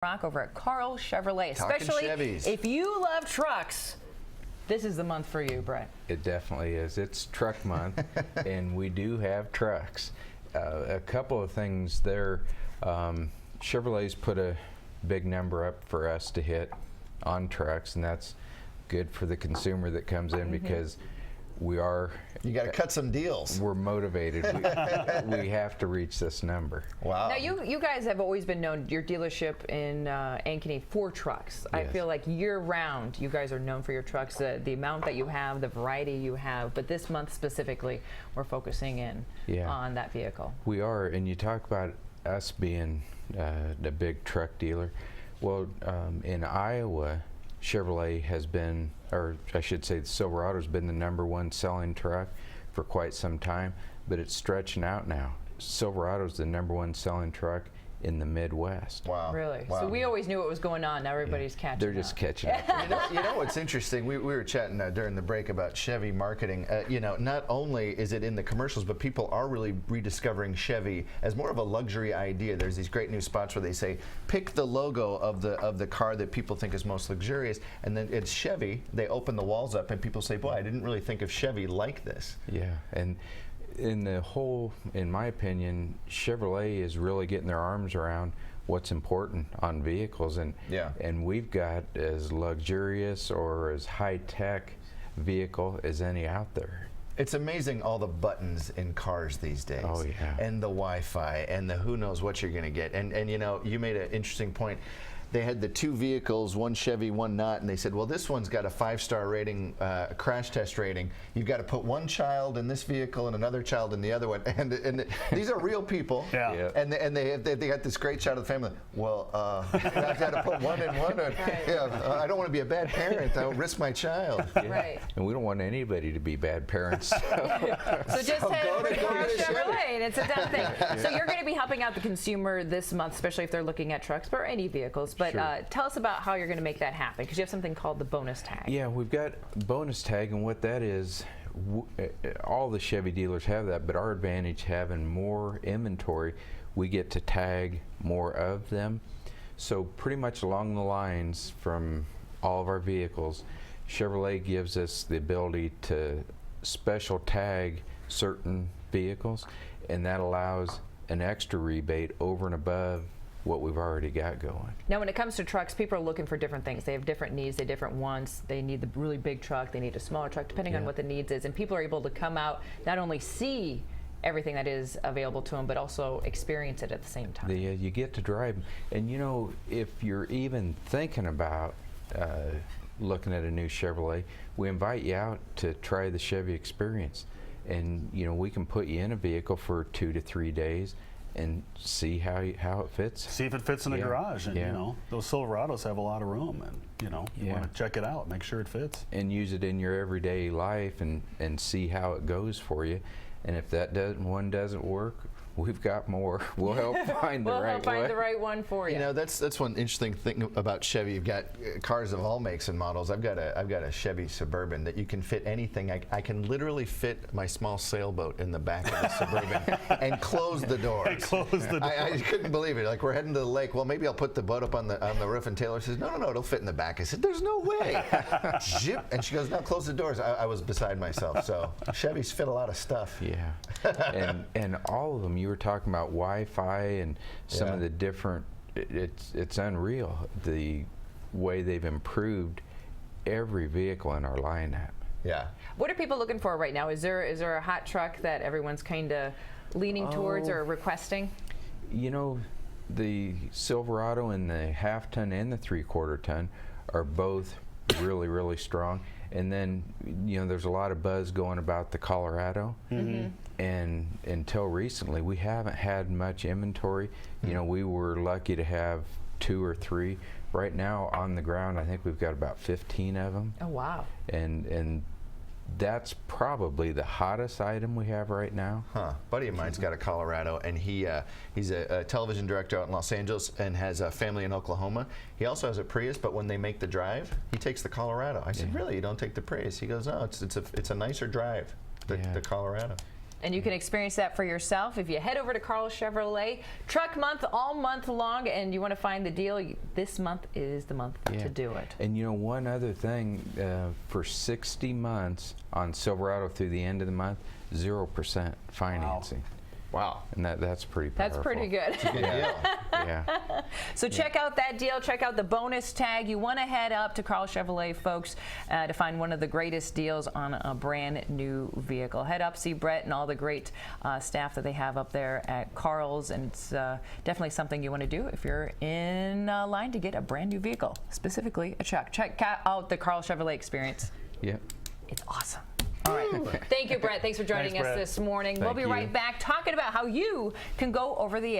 Rock over at Karl Chevrolet, Talking especially Chevys. if you love trucks. This is the month for you, Brett. It definitely is. It's truck month, and we do have trucks. A couple of things there. Chevrolet's put a big number up for us to hit on trucks, and that's good for the consumer that comes in because we are. You got to cut some deals. We're motivated. We have to reach this number. Wow. Now, you guys have always been known, your dealership in Ankeny, for trucks. Yes. I feel like year-round, you guys are known for your trucks, the amount that you have, the variety you have. But this month specifically, we're focusing in on that vehicle. We are, and you talk about us being the big truck dealer. Well, in Iowa, Chevrolet has been, or I should say the Silverado's been the #1 selling truck for quite some time, but it's stretching out now. Silverado's the #1 selling truck in the Midwest. Wow. Really? Wow. So we always knew what was going on. Now everybody's catching They're just catching up. You know what's interesting? We were chatting during the break about Chevy marketing. Not only is it in the commercials, but people are really rediscovering Chevy as more of a luxury idea. There's these great new spots where they say, pick the logo of the car that people think is most luxurious, and then it's Chevy. They open the walls up, and people say, boy, I didn't really think of Chevy like this. Yeah, and in my opinion, Chevrolet is really getting their arms around what's important on vehicles, and we've got as luxurious or as high-tech vehicle as any out there. It's amazing all the buttons in cars these days. Oh yeah. And the Wi-Fi and the who knows what you're going to get. And you made an interesting point. They had the two vehicles, one Chevy, one not, and they said, well, this one's got a 5-star rating, crash test rating. You've got to put one child in this vehicle and another child in the other one. And these are real people. Yeah. And they got this great shot of the family. Well, I've got to put one in one. I don't want to be a bad parent. I'll risk my child. Yeah. Right. And we don't want anybody to be bad parents. So just head over to Karl Chevrolet, and it's a done thing. So you're going to be helping out the consumer this month, especially if they're looking at trucks or any vehicles. But tell us about how you're going to make that happen, because you have something called the bonus tag. Yeah, we've got bonus tag, and what that is, all the Chevy dealers have that, but our advantage having more inventory, we get to tag more of them. So pretty much along the lines from all of our vehicles, Chevrolet gives us the ability to special tag certain vehicles, and that allows an extra rebate over and above what we've already got going. Now, when it comes to trucks, people are looking for different things. They have different needs, they have different wants. They need the really big truck, they need a smaller truck, depending on what the needs is. And people are able to come out, not only see everything that is available to them, but also experience it at the same time. You get to drive. And if you're even thinking about looking at a new Chevrolet, we invite you out to try the Chevy experience. And we can put you in a vehicle for 2 to 3 days and see how it fits. See if it fits in the garage, and those Silverados have a lot of room, and you want to check it out, make sure it fits, and use it in your everyday life, and see how it goes for you. And if that one doesn't work, we've got more. We'll help find the right one. the right one for you. That's one interesting thing about Chevy. You've got cars of all makes and models. I've got a Chevy Suburban that you can fit anything. I can literally fit my small sailboat in the back of the Suburban and close the doors. I couldn't believe it. Like, we're heading to the lake. Well, maybe I'll put the boat up on the roof. And Taylor says, no, it'll fit in the back. I said, there's no way. Zip. And she goes, no, close the doors. I was beside myself. So Chevys fit a lot of stuff. Yeah. and all of them. You were talking about Wi-Fi and some of the different. It's unreal the way they've improved every vehicle in our lineup. Yeah. What are people looking for right now? Is there a hot truck that everyone's kind of leaning towards or requesting? The Silverado and the half-ton and the 3/4 ton are both really, really strong. And then, there's a lot of buzz going about the Colorado. And until recently, we haven't had much inventory. We were lucky to have 2 or 3. Right now, on the ground, I think we've got about 15 of them. Oh, wow. And that's probably the hottest item we have right now. Buddy of mine's got a Colorado, and he's a television director out in Los Angeles and has a family in Oklahoma. He also has a Prius, but when they make the drive, he takes the Colorado. I said, really, you don't take the Prius? He goes, no, it's a nicer drive, the Colorado. And you can experience that for yourself if you head over to Karl Chevrolet. Truck Month all month long, and you want to find the deal, this month is the month to do it. And you know, one other thing, for 60 months on Silverado through the end of the month, 0% financing. Wow. And that's pretty powerful. That's pretty good. Good deal. Yeah. So check out that deal. Check out the bonus tag. You want to head up to Karl Chevrolet, folks, to find one of the greatest deals on a brand new vehicle. Head up, see Brett and all the great staff that they have up there at Karl's, and it's definitely something you want to do if you're in line to get a brand new vehicle, specifically a truck. Check out the Karl Chevrolet experience. Yep. It's awesome. All right. Thank you, Brett. Thanks for joining us Brett. this morning. We'll Thank be you. right back talking about how you can go over the